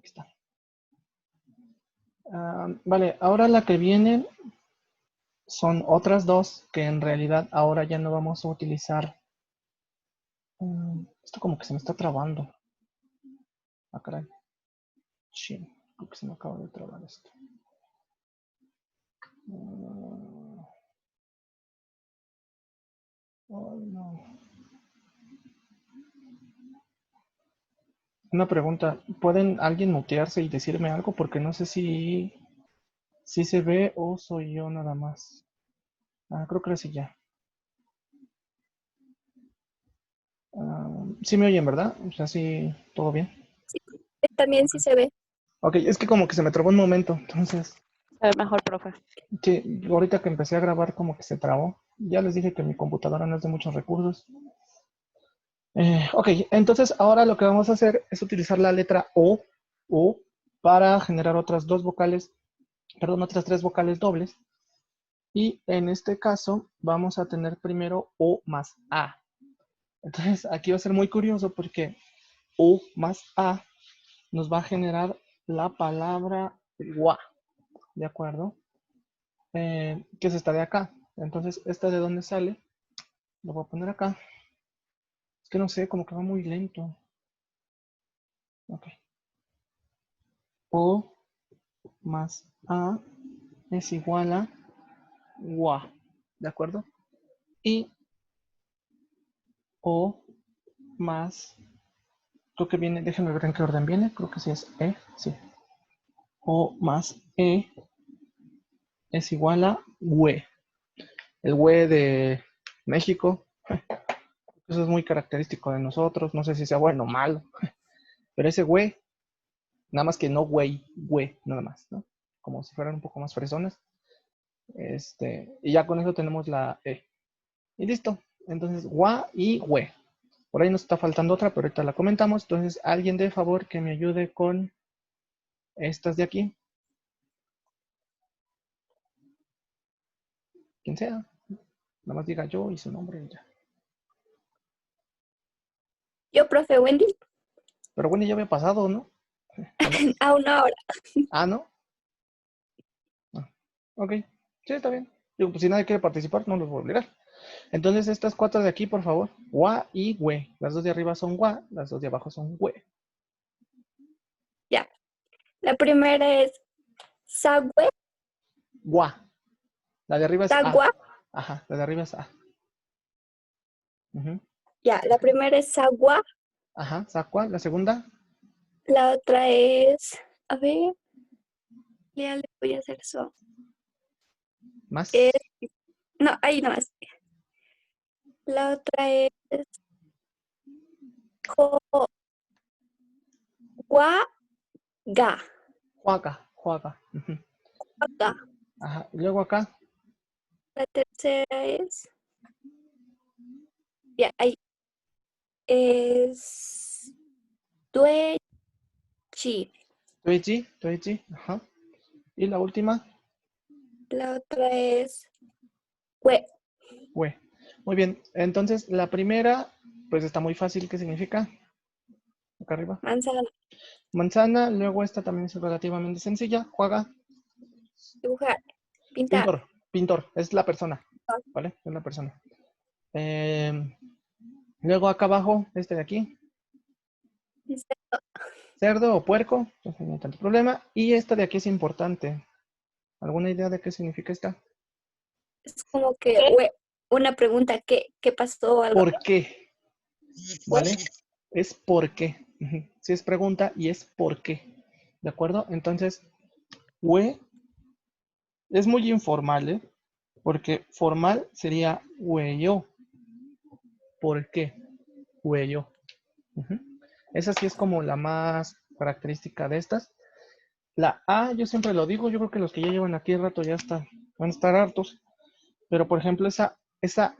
Aquí está. Vale, ahora la que viene son otras dos que en realidad ahora ya no vamos a utilizar. Esto como que se me está trabando. Ah, caray. Sí, creo que se me acaba de trabar esto. Oh, no. Una pregunta, ¿pueden alguien mutearse y decirme algo? Porque no sé si se ve o soy yo nada más. Creo que sí ya. Sí me oyen, ¿verdad? O sea, sí, todo bien. Sí, también sí se ve. Ok, es que como que se me trabó un momento, entonces. Se ve mejor, profe. Sí, ahorita que empecé a grabar como que se trabó. Ya les dije que mi computadora no es de muchos recursos. Ok, entonces ahora lo que vamos a hacer es utilizar la letra O para generar otras dos vocales, perdón, otras tres vocales dobles. Y en este caso vamos a tener primero O más A. Entonces aquí va a ser muy curioso porque O más A nos va a generar la palabra gua, ¿de acuerdo? Que es esta de acá. Entonces, ¿esta de dónde sale? Lo voy a poner acá. Es que no sé, como que va muy lento. Ok. O más A es igual a gua, ¿de acuerdo? Y O más, creo que viene, déjenme ver en qué orden viene, creo que sí es E, sí. O más E es igual a hue. El hue de México, eso es muy característico de nosotros, no sé si sea bueno o malo, pero ese hue, nada más que no güey, hue, nada más, ¿no? Como si fueran un poco más fresonas. Y ya con eso tenemos la E. Y listo. Entonces, gua y hue. Por ahí nos está faltando otra, pero ahorita la comentamos. Entonces, alguien de favor que me ayude con estas de aquí. Quien sea. Nada más diga yo y su nombre y ya. Yo, profe Wendy. Pero bueno, ya había pasado, ¿no? ¿No? A una hora. ¿No? Ok. Sí, está bien. Digo, pues si nadie quiere participar, no los voy a obligar. Entonces, estas cuatro de aquí, por favor. Gua y hue. Las dos de arriba son gua, las dos de abajo son hue. Ya. La primera es sagüe. Gua. La de arriba es A. Sagua. Ajá, la de arriba es A. Ya, la primera es sagua. Ajá, sacua. La segunda. La otra es, a ver, ya le voy a hacer eso. Más. No, ahí nomás. La otra es Juaga. Juaga, juaga. Juaga. Ajá, y luego acá. La tercera es, ya, ahí es Tuechi. Tuechi, tuechi. Ajá. Y la última. La otra es Hue. Hue. Muy bien. Entonces, la primera, pues está muy fácil. ¿Qué significa? Acá arriba. Manzana. Manzana. Luego esta también es relativamente sencilla. Juaga. Dibujar. Pintar. Pintor. Pintor. Es la persona. ¿Vale? Es la persona. Luego acá abajo, este de aquí. Cerdo o puerco. Entonces no hay tanto problema. Y esta de aquí es importante. ¿Alguna idea de qué significa esta? Es como que una pregunta, ¿qué pasó? Algo. ¿Por qué? ¿Vale? Es por qué. Si es pregunta y es por qué. ¿De acuerdo? Entonces, hue es muy informal, ¿eh? Porque formal sería huello. ¿Por qué? Huello. Esa sí es como la más característica de estas. La A, yo siempre lo digo, yo creo que los que ya llevan aquí rato ya están, van a estar hartos. Pero por ejemplo, esa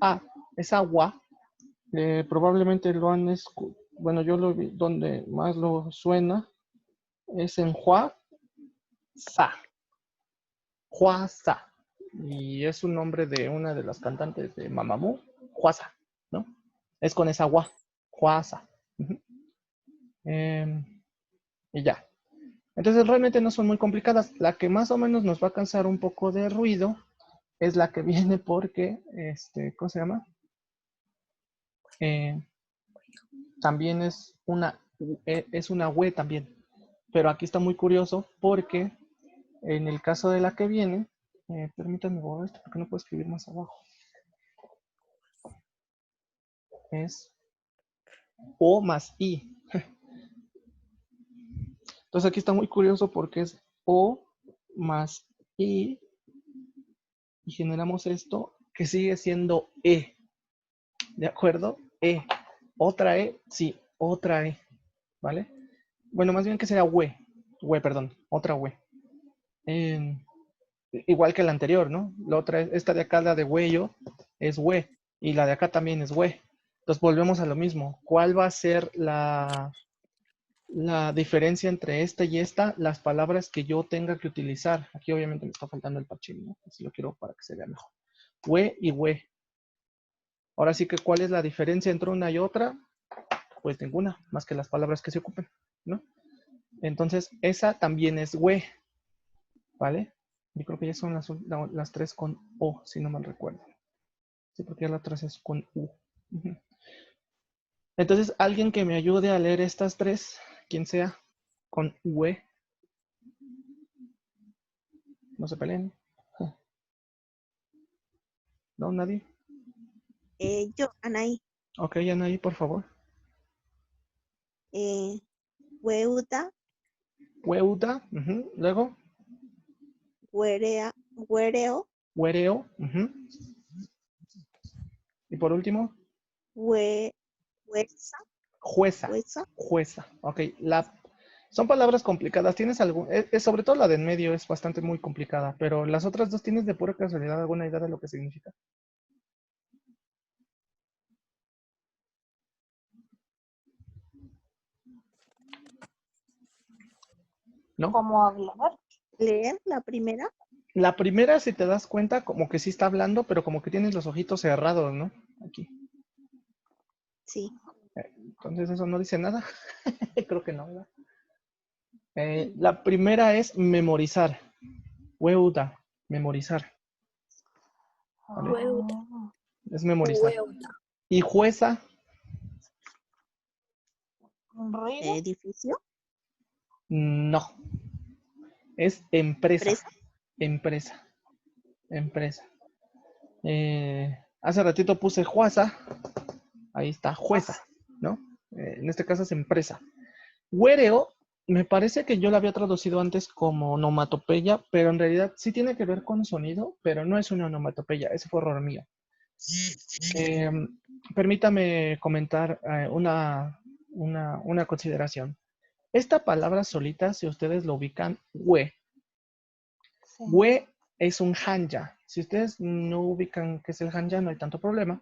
A, esa agua, probablemente lo han escuchado. Bueno, yo lo vi donde más lo suena es en Hua Sa. Huasa. Y es un nombre de una de las cantantes de Mamamoo, Huasa, ¿no? Es con esa Hua, Huasa. Y ya. Entonces realmente no son muy complicadas. La que más o menos nos va a causar un poco de ruido es la que viene porque, ¿cómo se llama? Eh, también es una UE también. Pero aquí está muy curioso porque en el caso de la que viene, permítanme borrar esto porque no puedo escribir más abajo. Es O más I. Entonces aquí está muy curioso porque es O más I y generamos esto que sigue siendo E. ¿De acuerdo? E. Otra E, sí, otra E. ¿Vale? Bueno, más bien que sea UE. UE, perdón, otra UE. Igual que la anterior, ¿no? La otra, esta de acá, la de huello, es we, y la de acá también es we. Entonces volvemos a lo mismo. ¿Cuál va a ser la diferencia entre esta y esta? Las palabras que yo tenga que utilizar. Aquí obviamente me está faltando el parchín, ¿no? Así lo quiero para que se vea mejor. We y we. Ahora sí que, ¿cuál es la diferencia entre una y otra? Pues ninguna, más que las palabras que se ocupen, ¿no? Entonces, esa también es we, ¿vale? Yo creo que ya son las tres con O, si no mal recuerdo. Sí, porque ya la otra es con U. Ujú. Entonces, alguien que me ayude a leer estas tres, quien sea, con UE. No se peleen. ¿No? ¿Nadie? Yo, Anaí, Ok, Anaí, por favor. Weuda, Weuda. Luego, Wereo, Wereo. Y por último, Huesa, jueza. Huesa. Jueza. Ok, son palabras complicadas. ¿Tienes algún? Sobre todo la de en medio es bastante muy complicada, pero las otras dos, ¿tienes de pura casualidad alguna idea de lo que significa? ¿No? ¿Cómo hablar? Leer la primera. La primera, si te das cuenta, como que sí está hablando, pero como que tienes los ojitos cerrados, ¿no? Aquí. Sí. Entonces eso no dice nada. Creo que no, ¿verdad? La primera es memorizar. Weuda, memorizar. ¿Vale? Hueuta, Es memorizar. hueuta. Y jueza, ¿Ruido? Edificio. no. Es empresa. Presa. Empresa. Empresa. Hace ratito puse jueza. Ahí está, jueza, ¿no? En este caso es empresa. Huereo, me parece que yo la había traducido antes como onomatopeya, pero en realidad sí tiene que ver con sonido, pero no es una onomatopeya, ese fue error mío. Permítame comentar una consideración. Esta palabra solita, si ustedes lo ubican, Sí. we es un hanja. Si ustedes no ubican qué es el hanja, no hay tanto problema.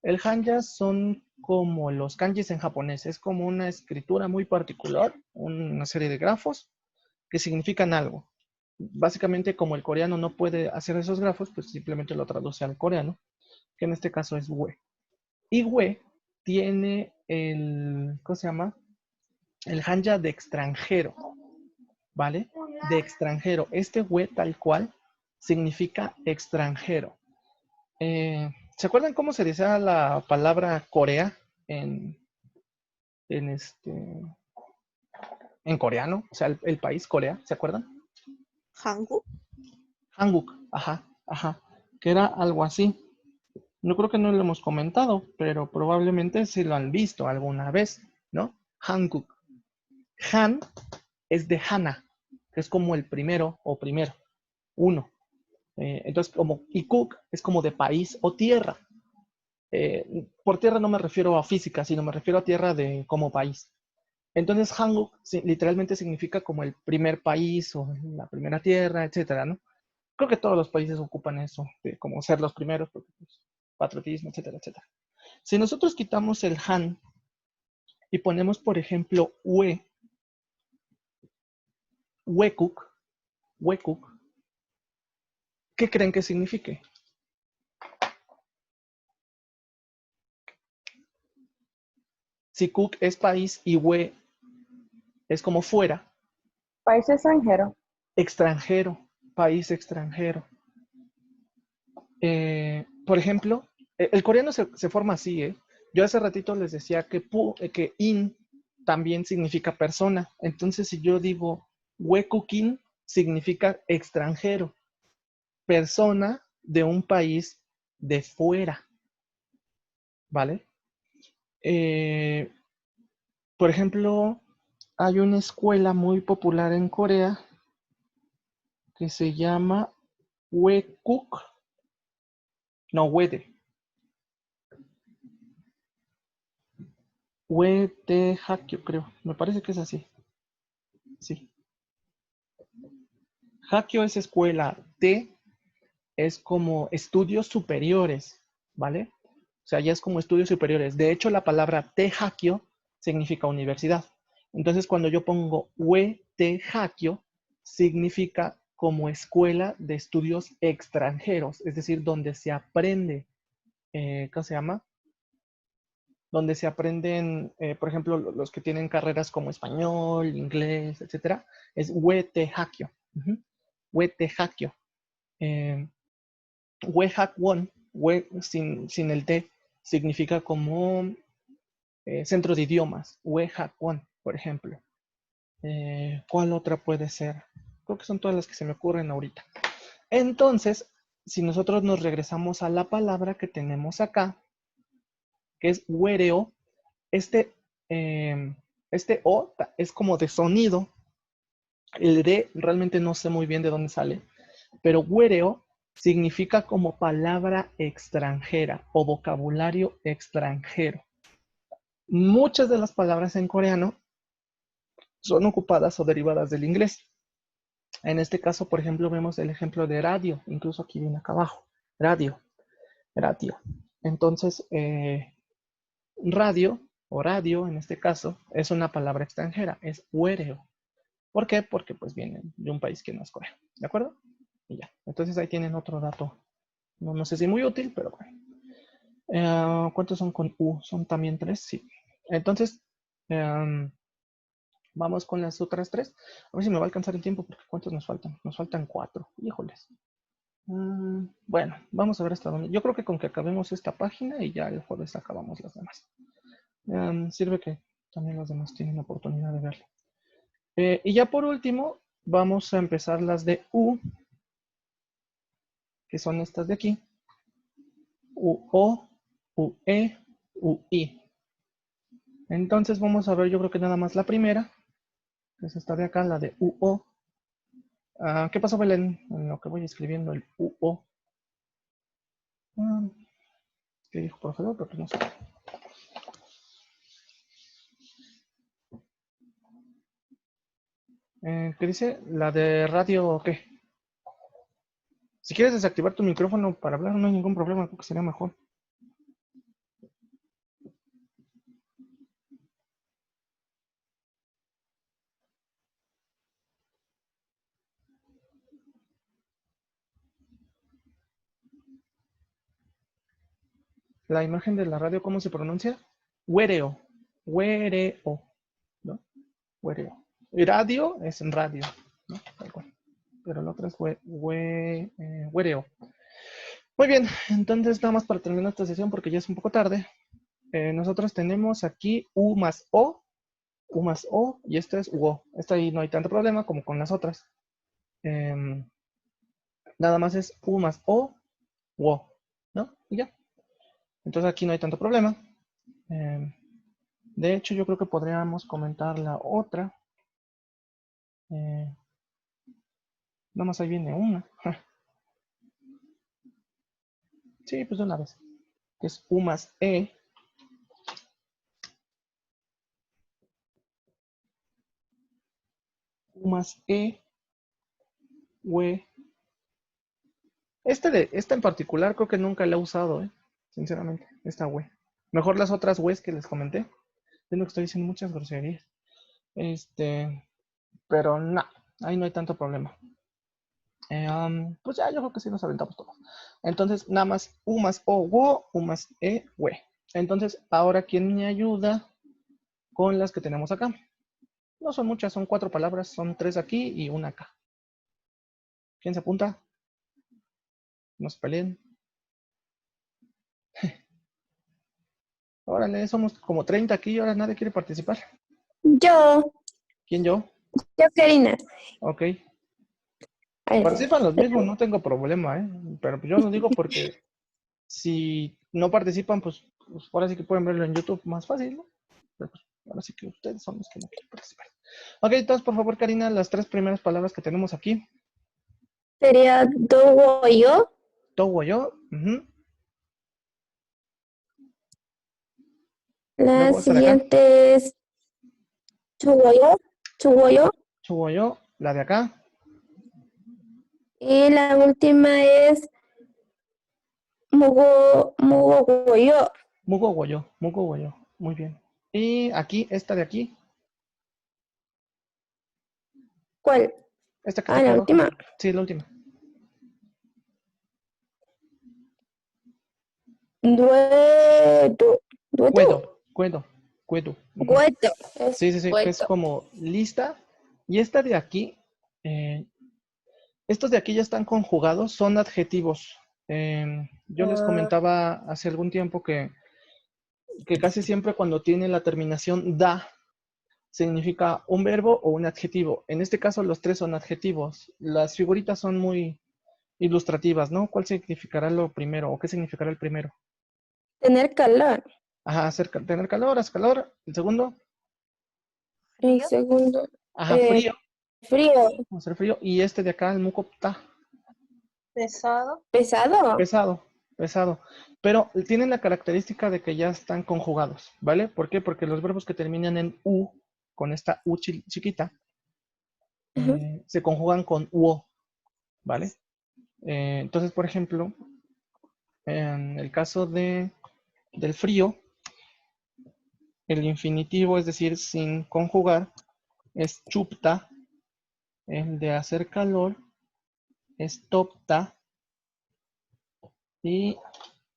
El hanja son como los kanjis en japonés, es como una escritura muy particular, una serie de grafos que significan algo. Básicamente, como el coreano no puede hacer esos grafos, pues simplemente lo traduce al coreano, que en este caso es we. Y we tiene ¿cómo se llama? El hanja de extranjero, ¿vale? De extranjero. Este we tal cual significa extranjero. ¿Se acuerdan cómo se decía la palabra Corea en, en en coreano? O sea, el país Corea, ¿se acuerdan? Hanguk. Hanguk, ajá, que era algo así. Yo creo que no lo hemos comentado, pero probablemente sí lo han visto alguna vez, ¿no? Hanguk. Han es de Hana, que es como el primero o primero, uno. Entonces, y Kuk es como de país o tierra. Por tierra no me refiero a física, sino me refiero a tierra de como país. Entonces, Hanguk literalmente significa como el primer país o la primera tierra, etcétera, ¿no? Creo que todos los países ocupan eso, de como ser los primeros, porque, pues, patriotismo, etcétera, etcétera. Si nosotros quitamos el Han y ponemos, por ejemplo, Wekuk, Wekuk, ¿qué creen que signifique? Si Kuk es país y We es como fuera, País extranjero. Extranjero, país extranjero. Por ejemplo, el coreano se forma así, ¿eh? Yo hace ratito les decía que in también significa persona. Entonces, si yo digo huecukin, significa extranjero, persona de un país de fuera, ¿vale? Por ejemplo, hay una escuela muy popular en Corea que se llama Huekuk, no, Wede Hakyo, creo. Me parece que es así. Sí. Hakyo es escuela, T es como estudios superiores, ¿vale? O sea, ya es como estudios superiores. De hecho, la palabra Te Hakyo significa universidad. Entonces, cuando yo pongo Te Hakyo, significa como escuela de estudios extranjeros, es decir, donde se aprende, ¿cómo se llama? Donde se aprenden, por ejemplo, los que tienen carreras como español, inglés, etcétera, es Wete Hakyo. Wete Hakyo. Wehakwon, sin el T, significa como centro de idiomas. Wehakwon, por ejemplo. ¿Cuál otra puede ser? Creo que son todas las que se me ocurren ahorita. Entonces, si nosotros nos regresamos a la palabra que tenemos acá, que es wereo, este O es como de sonido. El D realmente no sé muy bien de dónde sale, pero wereo significa como palabra extranjera o vocabulario extranjero. Muchas de las palabras en coreano son ocupadas o derivadas del inglés. En este caso, por ejemplo, vemos el ejemplo de radio, incluso aquí viene acá abajo, radio. Entonces, radio o radio en este caso es una palabra extranjera, es wereo. ¿Por qué? Porque pues viene de un país que no es Corea, ¿de acuerdo? Y ya, entonces ahí tienen otro dato. No sé si muy útil, pero bueno. ¿Cuántos son con U? ¿Son también 3? Sí. Entonces, vamos con las otras 3. A ver si me va a alcanzar el tiempo, porque ¿cuántos nos faltan? Nos faltan 4. Híjoles. Bueno, vamos a ver hasta dónde. Yo creo que con que acabemos esta página y ya el jueves acabamos las demás. Sirve que también los demás tienen la oportunidad de verlo. Y ya por último, vamos a empezar las de U, que son estas de aquí. U-O, U-E, U-I. Entonces vamos a ver, yo creo que nada más la primera, que es esta de acá, la de U-O. ¿Qué pasó, Belén? En lo que voy escribiendo el U-O. ¿Qué dijo, profesor? Porque no sé. ¿Qué dice? La de radio, ¿qué? Si quieres desactivar tu micrófono para hablar, no hay ningún problema, creo que sería mejor. La imagen de la radio, ¿cómo se pronuncia? Wereo. Wereo. ¿No? Wereo. Y radio es en radio, ¿no? Tal cual. Pero el otro es wereo. Muy bien, entonces nada más para terminar esta sesión porque ya es un poco tarde. Nosotros tenemos aquí U más O, y esta es UO. Esta ahí no hay tanto problema como con las otras. Nada más es U más O, UO, ¿no? Y ya. Entonces aquí no hay tanto problema. De hecho, yo creo que podríamos comentar la otra. Nada más ahí viene una. Sí, pues de una vez. Que es U más E. U más E. We. Esta en particular creo que nunca la he usado, sinceramente. Esta we. Mejor las otras we's que les comenté. Tengo que estoy diciendo muchas groserías. Pero no, ahí no hay tanto problema. Pues ya, yo creo que sí nos aventamos todos. Entonces, nada más U más O, wo, U más E, we. Entonces, ahora, ¿quién me ayuda con las que tenemos acá? No son muchas, son 4 palabras, son 3 aquí y una acá. ¿Quién se apunta? No se peleen. Órale, somos como 30 aquí y ahora nadie quiere participar. Yo, ¿Quién yo? Karina. Ok. A ver, Participan los mismos, no tengo problema, ¿eh? Pero pues yo lo digo porque si no participan, pues ahora sí que pueden verlo en YouTube más fácil, ¿no? Pero pues ahora sí que ustedes son los que no quieren participar. Ok, entonces por favor, Karina, las 3 primeras palabras que tenemos aquí. sería Dowoyo, Togo yo. la Luego esta de acá. siguiente es Chugoyo, Chugoyo, Chugo yo. La de acá. y la última es Mugoyo. Mugo Goyo. Mugo Goyo. Muy bien. Y aquí, esta de aquí. ¿Cuál? Esta que está Ah, aquí la abajo. última. Sí, la última. Dueto, Cuedo. Cuedo. Cuedo. Gueto. Sí, sí, sí, que es Gueto. como lista. Y esta de aquí, estos de aquí ya están conjugados, son adjetivos. Yo les comentaba hace algún tiempo que casi siempre cuando tiene la terminación da, significa un verbo o un adjetivo. En este caso los 3 son adjetivos. Las figuritas son muy ilustrativas, ¿no? ¿Cuál significará lo primero o qué significará el primero? Tener calor. Ajá, tener calor, hace calor. El segundo, El Frío. segundo, ajá, frío, frío. hacer frío. Y este de acá, el mucopta, Pesado. Pesado. pesado, pesado. Pero tienen la característica de que ya están conjugados, ¿vale? ¿Por qué? Porque los verbos que terminan en U, con esta U chiquita, Ajá. se conjugan con UO, ¿vale? Entonces, por ejemplo, en el caso del frío, el infinitivo, es decir, sin conjugar, es chupta. El de hacer calor es topta. Y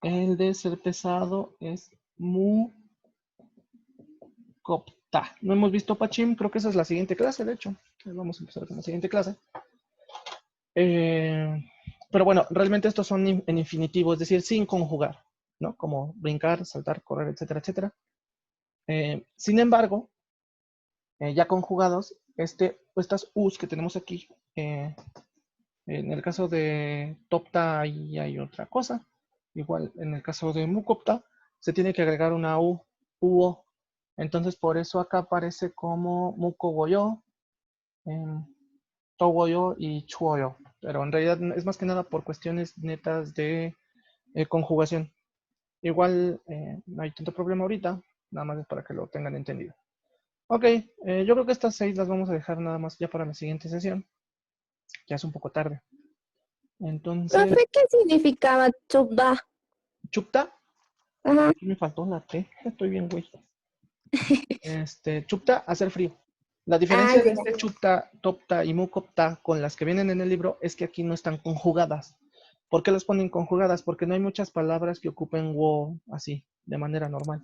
el de ser pesado es mucopta. No hemos visto Pachim, creo que esa es la siguiente clase, de hecho. Vamos a empezar con la siguiente clase. Pero bueno, realmente estos son en infinitivo, es decir, sin conjugar, ¿no? Como brincar, saltar, correr, etcétera, etcétera. Sin embargo, ya conjugados, estas U's que tenemos aquí, en el caso de Topta ahí hay otra cosa. Igual en el caso de Mucopta, se tiene que agregar una U, UO. Entonces por eso acá aparece como Mukogoyo, Togoyo y Chuoyo. Pero en realidad es más que nada por cuestiones netas de conjugación. Igual no hay tanto problema ahorita, nada más es para que lo tengan entendido. Ok, yo creo que estas 6 las vamos a dejar nada más ya para la siguiente sesión. Ya es un poco tarde. Entonces, Profe, ¿qué significaba chuba? Chupta, Ajá. aquí me faltó la T, estoy bien, güey. Chupta, hacer frío. La Ah, diferencia de ya. este chupta, topta y mucopta con las que vienen en el libro es que aquí no están conjugadas. ¿Por qué las ponen conjugadas? Porque no hay muchas palabras que ocupen wo así, de manera normal.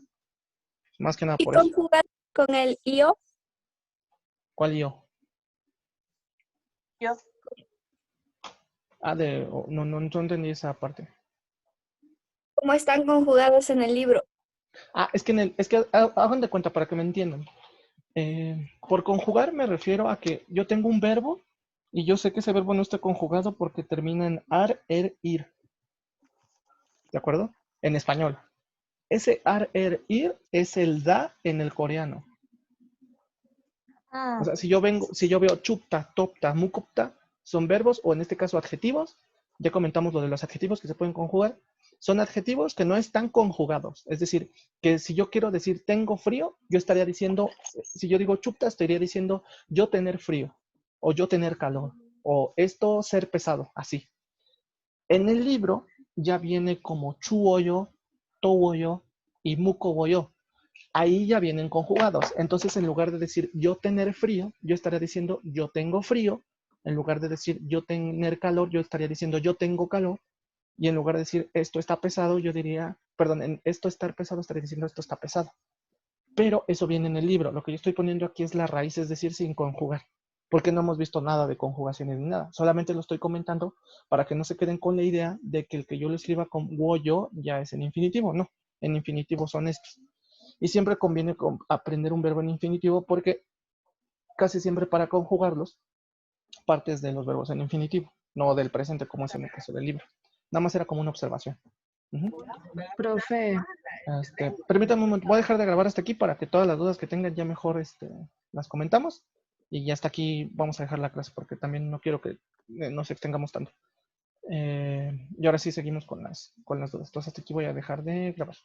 Más que nada ¿Y por eso. conjugar con el io? ¿Cuál yo? Yo. Ah, no entendí esa parte. ¿Cómo están conjugados en el libro? Ah, es que hagan de cuenta para que me entiendan. Por conjugar me refiero a que yo tengo un verbo y yo sé que ese verbo no está conjugado porque termina en ar, ir. ¿De acuerdo? En español. Ese ar, ir es el da en el coreano. O sea, si yo veo chupta, topta, mukopta, son verbos o en este caso adjetivos. Ya comentamos lo de los adjetivos que se pueden conjugar. Son adjetivos que no están conjugados. Es decir, que si yo quiero decir tengo frío, yo estaría diciendo, si yo digo chupta, estaría diciendo yo tener frío, o yo tener calor, o esto ser pesado, así. En el libro ya viene como chuoyo, towoyo y mukowoyo. Ahí ya vienen conjugados. Entonces, en lugar de decir yo tener frío, yo estaría diciendo yo tengo frío. En lugar de decir yo tener calor, yo estaría diciendo yo tengo calor. Y en lugar de decir esto está pesado, yo diría, perdón, en esto estar pesado, estaría diciendo esto está pesado. Pero eso viene en el libro. Lo que yo estoy poniendo aquí es la raíz, es decir, sin conjugar. Porque no hemos visto nada de conjugaciones ni nada. Solamente lo estoy comentando para que no se queden con la idea de que el que yo lo escriba con wo, yo, ya es en infinitivo. No, en infinitivo son estos. Y siempre conviene aprender un verbo en infinitivo porque casi siempre para conjugarlos partes de los verbos en infinitivo, no del presente como es en el caso del libro. Nada más era como una observación. Profe, Permítanme un momento, voy a dejar de grabar hasta aquí para que todas las dudas que tengan ya mejor las comentamos. Y ya hasta aquí vamos a dejar la clase porque también no quiero que nos extengamos tanto. Y ahora sí seguimos con las dudas. Entonces hasta aquí voy a dejar de grabar.